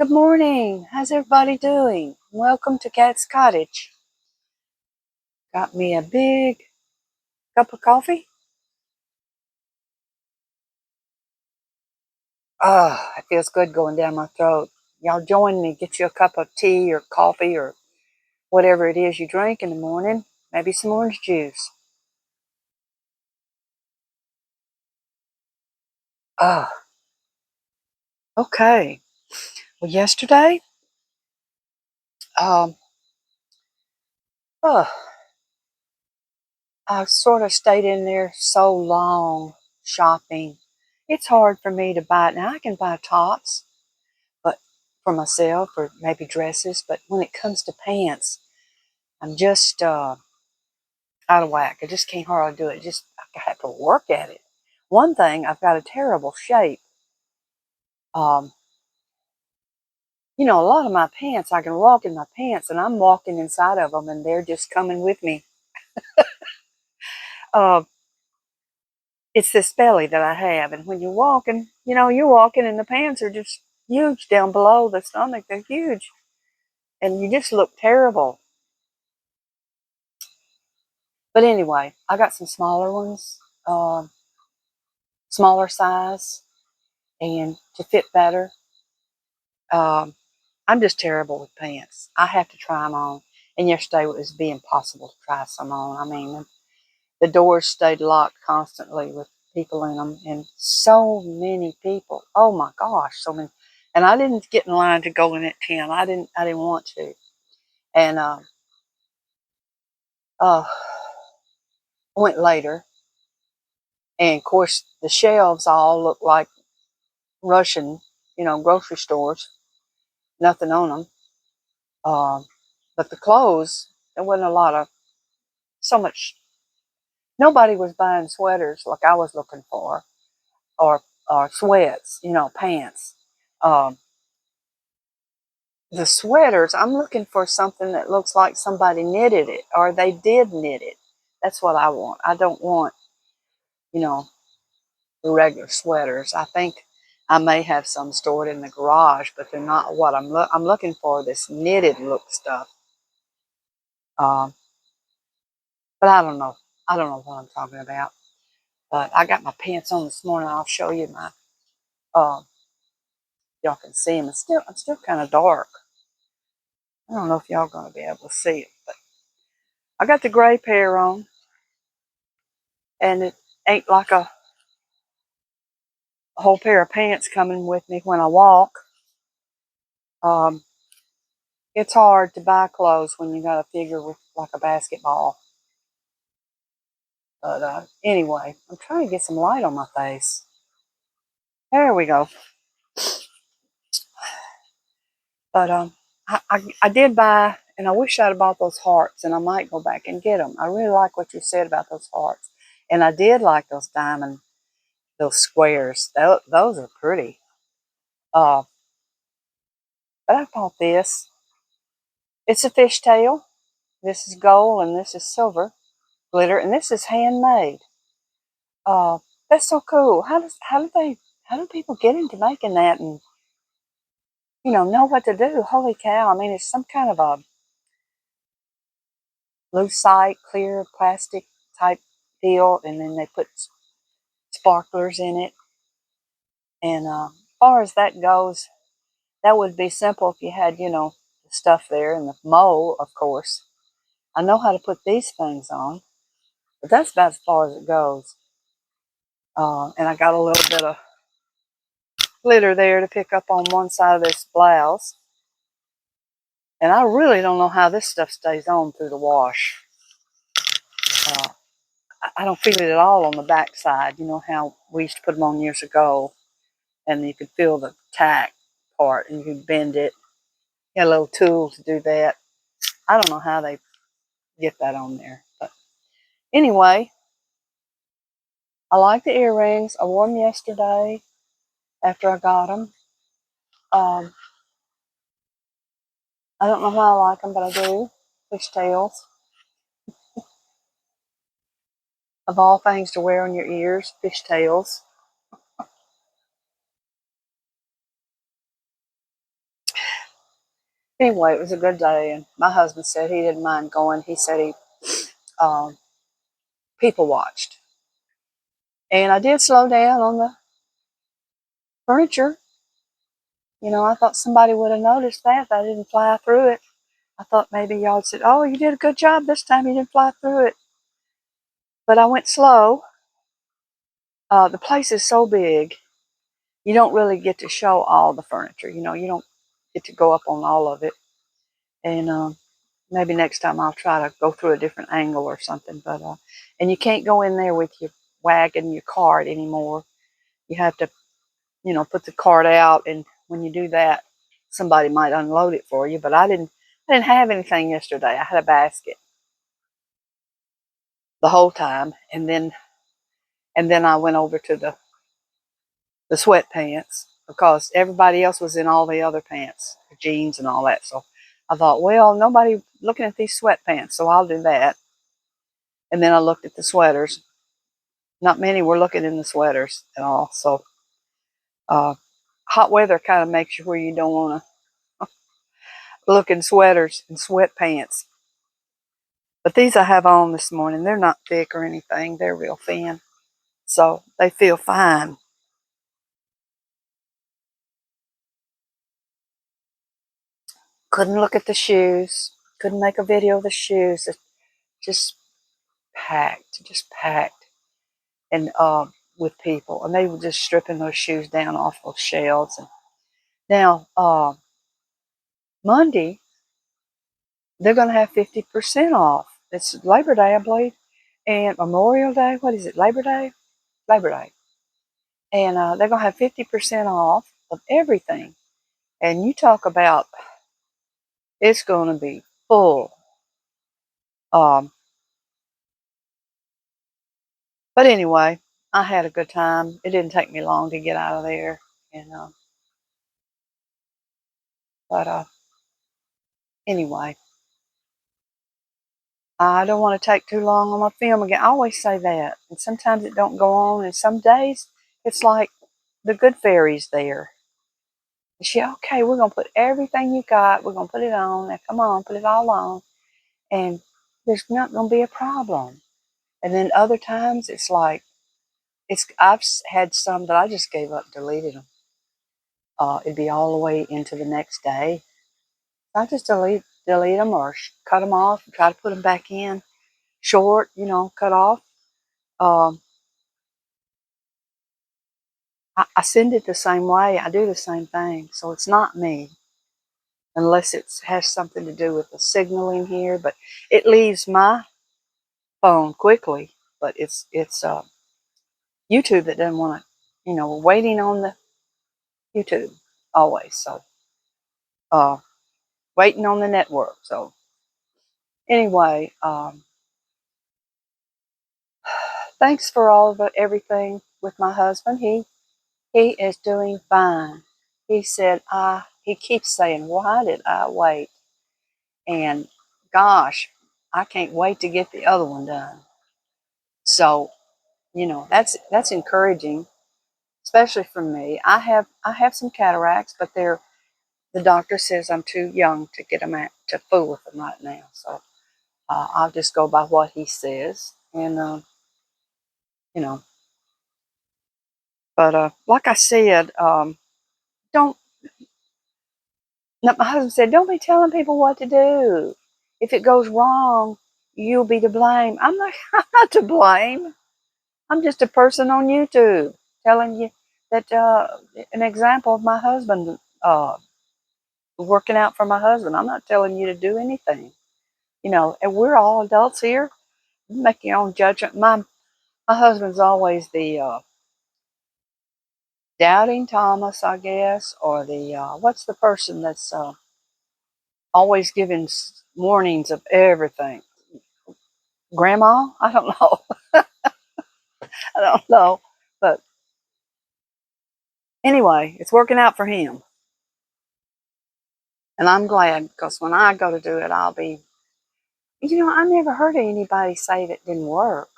Good morning. How's everybody doing? Welcome to Cat's Cottage. Got me a big cup of coffee. It feels good going down my throat. Y'all join me. Get you a cup of tea or coffee or whatever it is you drink in the morning. Maybe some orange juice. Ah, okay. Well, yesterday, um, oh, I sort of stayed in there so long shopping. It's hard for me to buy. Now I can buy tops, but for myself or maybe dresses. But when it comes to pants, I'm just out of whack. I just can't hardly do it. Just I have to work at it. One thing, I've got a terrible shape. Um, a lot of my pants, I can walk in my pants, and I'm walking inside of them, and they're just coming with me. Uh, it's this belly that I have, and when you're walking, you're walking, and the pants are just huge down below the stomach. They're huge, and you just look terrible. But anyway, I got some smaller ones, smaller size, and to fit better. Um, I'm just terrible with pants. I have to try them on. And yesterday it was be impossible to try some on. I mean, the doors stayed locked constantly with people in them, and so many people. Oh my gosh, so many. And I didn't get in line to go in at 10. I didn't want to. And uh, I went later, and of course the shelves all looked like Russian, grocery stores. Nothing on them. Um, but the clothes, there wasn't a lot of so much. Nobody was buying sweaters like I was looking for, or sweats, pants. Um, the sweaters, I'm looking for something that looks like somebody knitted it, or they did knit it. That's what I want. I don't want, you know, the regular sweaters. I think I may have some stored in the garage, but they're not what I'm looking for. This knitted look stuff. Um, but I don't know. I don't know what I'm talking about. But I got my pants on this morning. I'll show you my. Uh, y'all can see them. I'm still kind of dark. I don't know if y'all gonna be able to see it, but I got the gray pair on, and it ain't like a whole pair of pants coming with me when I walk. Um, it's hard to buy clothes when you got a figure with like a basketball. But anyway, I'm trying to get some light on my face. There we go. But I did buy, and I wish I'd have bought those hearts, and I might go back and get them. I really like what you said about those hearts, and I did like those diamond, those squares. Those are pretty. Uh, but I bought this. It's a fishtail. This is gold, and this is silver glitter, and this is handmade. Uh, that's so cool. How do people get into making that and know what to do? Holy cow! I mean, it's some kind of a lucite, clear plastic type deal, and then they put sparklers in it. And as far as that goes, that would be simple if you had the stuff there and the mold, of course. I know how to put these things on, but that's about as far as it goes. And I got a little bit of glitter there to pick up on one side of this blouse. And I really don't know how this stuff stays on through the wash. Uh, I don't feel it at all on the back side. You know how we used to put them on years ago, and you could feel the tack part, and you could bend it. You had a little tool to do that. I don't know how they get that on there. But anyway, I like the earrings. I wore them yesterday after I got them. Um, I don't know why I like them, but I do. Fishtails. Of all things to wear on your ears, fishtails. Anyway, it was a good day, and my husband said he didn't mind going. He said he um, people watched, and I did slow down on the furniture. You know, I thought somebody would have noticed that I didn't fly through it. I thought maybe y'all said, "Oh, you did a good job this time. You didn't fly through it." But I went slow. The place is so big, you don't really get to show all the furniture. You know, you don't get to go up on all of it. And maybe next time I'll try to go through a different angle or something. But and you can't go in there with your wagon, your cart anymore. You have to, you know, put the cart out, and when you do that, somebody might unload it for you. But I didn't. I didn't have anything yesterday. I had a basket the whole time, and then I went over to the sweatpants because everybody else was in all the other pants, jeans and all that. So I thought, well, nobody looking at these sweatpants, so I'll do that. And then I looked at the sweaters. Not many were looking in the sweaters at all. So uh, hot weather kind of makes you where you don't want to look in sweaters and sweatpants. But these I have on this morning, they're not thick or anything. They're real thin. So they feel fine. Couldn't look at the shoes. Couldn't make a video of the shoes. It's just packed, and with people, and they were just stripping those shoes down off those shelves. And now Monday they're going to have 50% off. It's Labor Day, I believe, and Memorial Day. What is it? Labor Day, Labor Day, and they're going to have 50% off of everything. And you talk about it's going to be full. Um, but anyway, I had a good time. It didn't take me long to get out of there, and but anyway, I don't want to take too long on my film again. I always say that, and sometimes it don't go on, and some days it's like the good fairy's there. And she, okay, we're gonna put everything you got. We're gonna put it on. Now, come on, put it all on, and there's not gonna be a problem. And then other times it's like I've had some that I just gave up, deleted them. It'd be all the way into the next day. I just delete them or cut them off and try to put them back in short, you know, cut off. Um, I send it the same way. I do the same thing. So it's not me, unless it has something to do with the signaling here. But it leaves my phone quickly. But it's YouTube that doesn't want to, you know, we're waiting on the YouTube always. So uh, waiting on the network. So anyway, thanks for all of everything with my husband. He is doing fine. He said, he keeps saying, why did I wait? And gosh, I can't wait to get the other one done. So, you know, that's encouraging, especially for me. I have some cataracts, but the doctor says I'm too young to get them to fool with them right now. So I'll just go by what he says, and you know. But like I said, don't. My husband said, "Don't be telling people what to do. If it goes wrong, you'll be to blame." I'm like, I'm not to blame. I'm just a person on YouTube telling you that an example of my husband working out for my husband. I'm not telling you to do anything, you know. And we're all adults here. You make your own judgment. My husband's always the doubting Thomas, I guess, or the what's the person that's always giving warnings of everything? Grandma? I don't know. I don't know, but anyway, it's working out for him. And I'm glad, because when I go to do it, I'll be, you know, I never heard of anybody say that didn't work.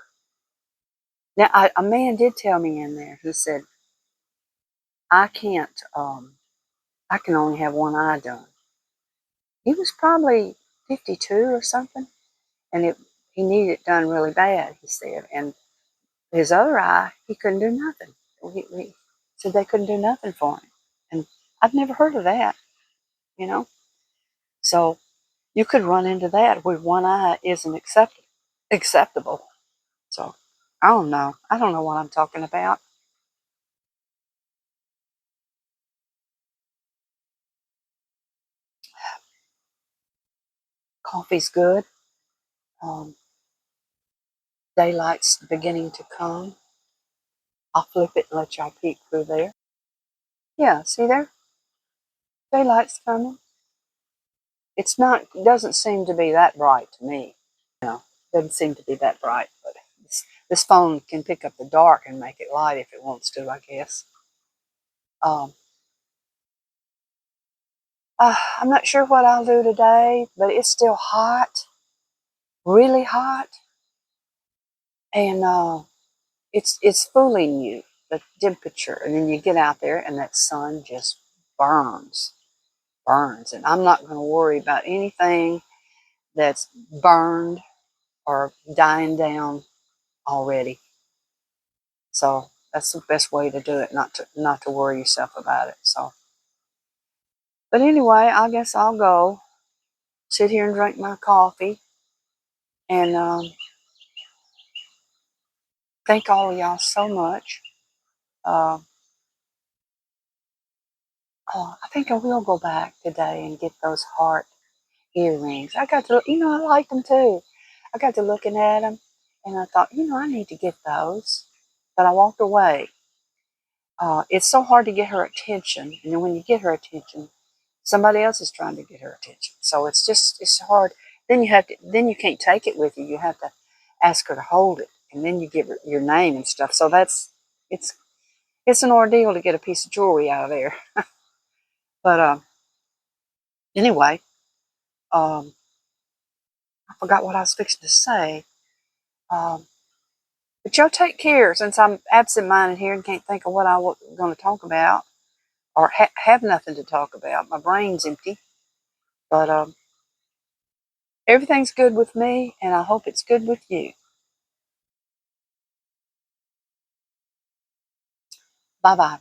Now, a man did tell me in there, he said, I can't, I can only have one eye done. He was probably 52 or something, and he needed it done really bad, he said. And his other eye, he couldn't do nothing. He said they couldn't do nothing for him. And I've never heard of that, you know. So you could run into that where one eye isn't acceptable. So I don't know. I don't know what I'm talking about. Coffee's good. Um, Daylight's beginning to come. I'll flip it and let y'all peek through there. Yeah, see there? Daylight's coming. It's not, doesn't seem to be that bright to me. No, doesn't seem to be that bright, but this phone can pick up the dark and make it light if it wants to, I guess. Um, I'm not sure what I'll do today, but it's still hot, really hot, and it's fooling you, the temperature, and then you get out there and that sun just burns, burns, and I'm not going to worry about anything that's burned or dying down already. So that's the best way to do it, not to worry yourself about it. So, but anyway, I guess I'll go sit here and drink my coffee and thank all of y'all so much. Uh, I think I will go back today and get those heart earrings. I got to, I like them too. I got to looking at them and I thought, I need to get those. But I walked away. It's so hard to get her attention. And then when you get her attention, somebody else is trying to get her attention. So it's hard. Then you can't take it with you. You have to ask her to hold it. And then you give her your name and stuff. So it's, it's an ordeal to get a piece of jewelry out of there. But anyway, um, I forgot what I was fixing to say. Um, but y'all take care since I'm absent-minded here and can't think of what I was going to talk about or have nothing to talk about. My brain's empty. But everything's good with me, and I hope it's good with you. Bye-bye.